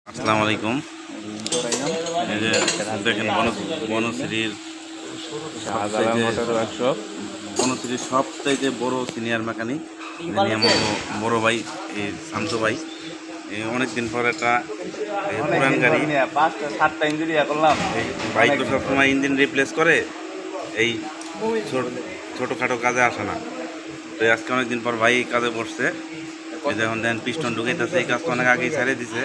আসসালামু আলাইকুম। এই যে দেখেন বনশ্রীর বনশ্রীর সবচাইতে বড় সিনিয়র মেকানিক যিনি আমার বড় ভাই এই শান্ত ভাই। এই অনেকদিন পর একটা পুরান গাড়ি এই ভাই তো সবসময় ইঞ্জিন রিপ্লেস করে, এই ছোটোখাটো কাজে আসে না। তো আজকে অনেকদিন পর ভাই এই কাজে বসছে। এই দেখুন দেন পিস্টন ঢুকাইতেছে, এই কাজটা অনেক আগেই ছেড়ে দিছে।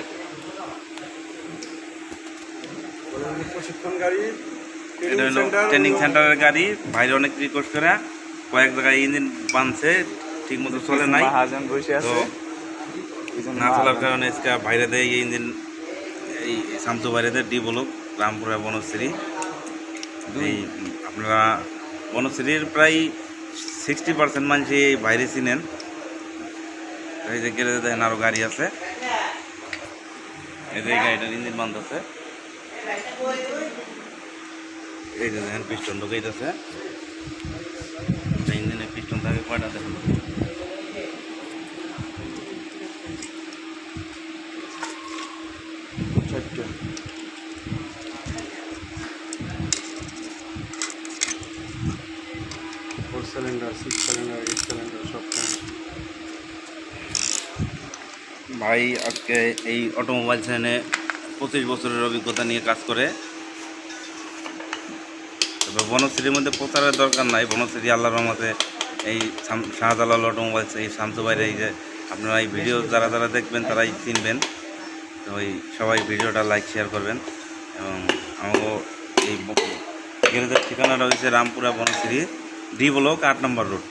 এটা হলো ট্রেনিং সেন্টারের গাড়ি। ভাইরে অনেক রিকোয়েস্ট করে কয়েক জায়গায় ইঞ্জিন বানছে, ঠিক মতো চলে নাই। তো না চলার কারণে আজকে বাইরে দেয় এই ইঞ্জিন, এই শামসু বাইরে দেয় ডি ব্লক রামপুরা বনশ্রী। এই আপনারা বনশ্রীর প্রায় 60% মানুষ এই বাইরে চিনেন। এই যে গেলে দেখেন আরও গাড়ি আছে, এই যে গাড়িটার ইঞ্জিন বান্ধ আছে। এই যে দেখেন পিস্টন ঢুকাইতেছে, ইঞ্জিনে পিস্টন থাকে কয়টা দেখেন। ভাই আজকে এই অটোমোবাইল সেনে 25 বছরের অভিজ্ঞতা নিয়ে কাজ করে। তবে বনশ্রীর মধ্যে প্রচারের দরকার নাই। বনশ্রী আল্লাহর রহমতে এই শাহজালাল অটোমোবাইলস এই শামসু ভাইয়ের এই যে আপনারা এই ভিডিও যারা যারা দেখবেন তারাই চিনবেন। তো ওই সবাই ভিডিওটা লাইক শেয়ার করবেন। এবং আমাকে এই গ্যারেজের ঠিকানাটা হচ্ছে রামপুরা বনশ্রী ডি ব্লক 8 নম্বর রোড।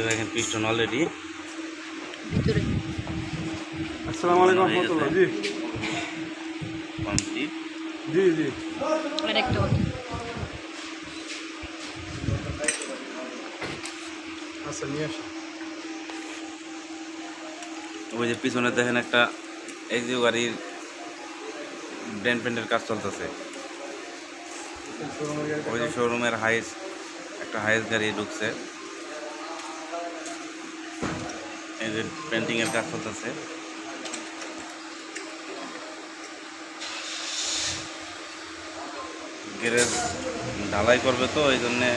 দেখেন পিস্টন অলরেডি। আসসালামু আলাইকুম রহমতুল্লাহ। জি কমপ্লিট। জি জি আচ্ছা নিয়ে আসি। ওই যে পিছনে দেখেন একটা এক্সিও গাড়ির ব্র্যান্ড পেন্টের কাজ চলতেছে। ওই যে শোরুমের একটা হাইস গাড়ি ঢুকছে, এই যে পেন্টিংয়ের কাজ চলতেছে। গ্যারেজ ঢালাই করবে, তো এই জন্যে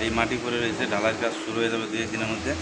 এই মাটি পরে রয়েছে। ঢালাইয়ের কাজ শুরু হয়ে যাবে 2 দিনের মধ্যে।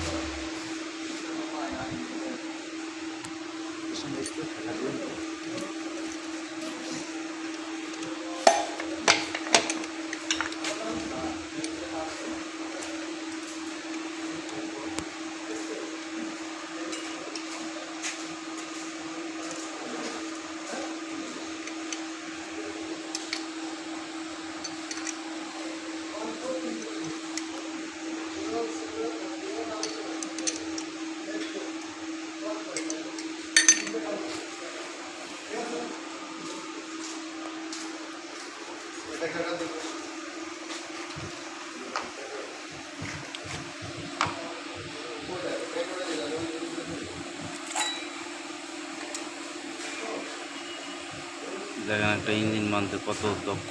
দেখেন একটা ইঞ্জিন মানতে কত দক্ষ,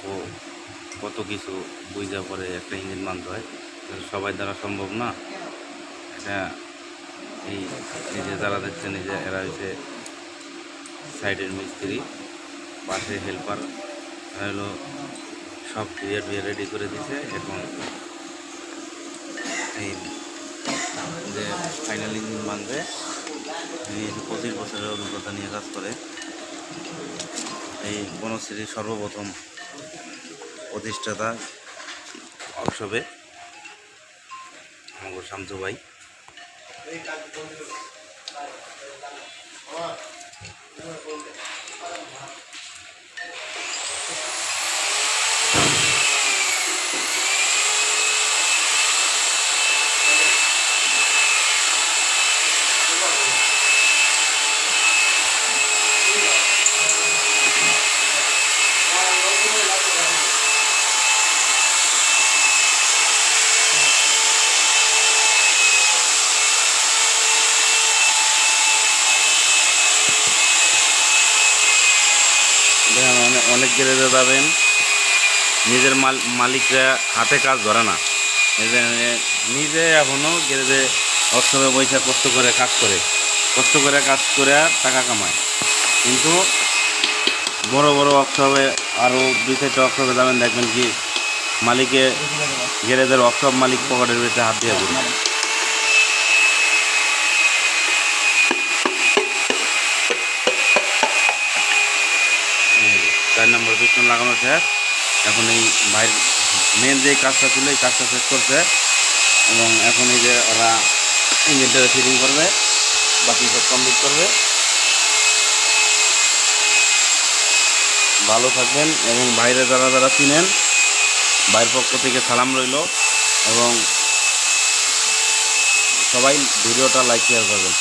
কত কিছু বুঝা পরে একটা ইঞ্জিন মানতে হয়। সবাই দ্বারা সম্ভব না এটা। এই যে যারা দেখছেন, এই যে এরা হচ্ছে সাইডের মিস্ত্রি, পাশে হেল্পার হলো, সব ক্লিয়ার রেডি করে দিছে। এখন এই যে ফাইনাল ইঞ্জিন বানবে। এই 25 বছরের অভিজ্ঞতা নিয়ে কাজ করে। এই বনশ্রীর সর্বপ্রথম প্রতিষ্ঠাতা উৎসবে আমার শামসু ভাই। দেখেন অনেক গ্যারেজে যাবেন, নিজের মালিকরা হাতে কাজ ধরে না। নিজে এখনও গ্যারেজে অষ্টমে পয়সা কষ্ট করে কাজ করে। কষ্ট করে কাজ করে টাকা কামায়, কিন্তু বড় বড় ওয়ার্কশপে আরও 2-4টা ওয়ার্কশপে যাবেন, দেখবেন কি মালিকে গ্যারেজের ওয়ার্কশপ মালিক পকেটের ভিতরে হাত দিয়ে ঘুরে। এই 4 নম্বর পিস্টন লাগানো শেষ। এখন এই ভাই মেন যে কাজটা ছিল এই কাজটা শেষ করছে, এবং এখন এই যে ওরা ইঞ্জিনটা ফিটিং করবে, বাকি সব কমপ্লিট করবে। ভালো থাকবেন, এবং বাইরে যারা যারা চিনেন বাইরের পক্ষ থেকে সালাম রইল, এবং সবাই ভিডিওটা লাইক শেয়ার করবেন।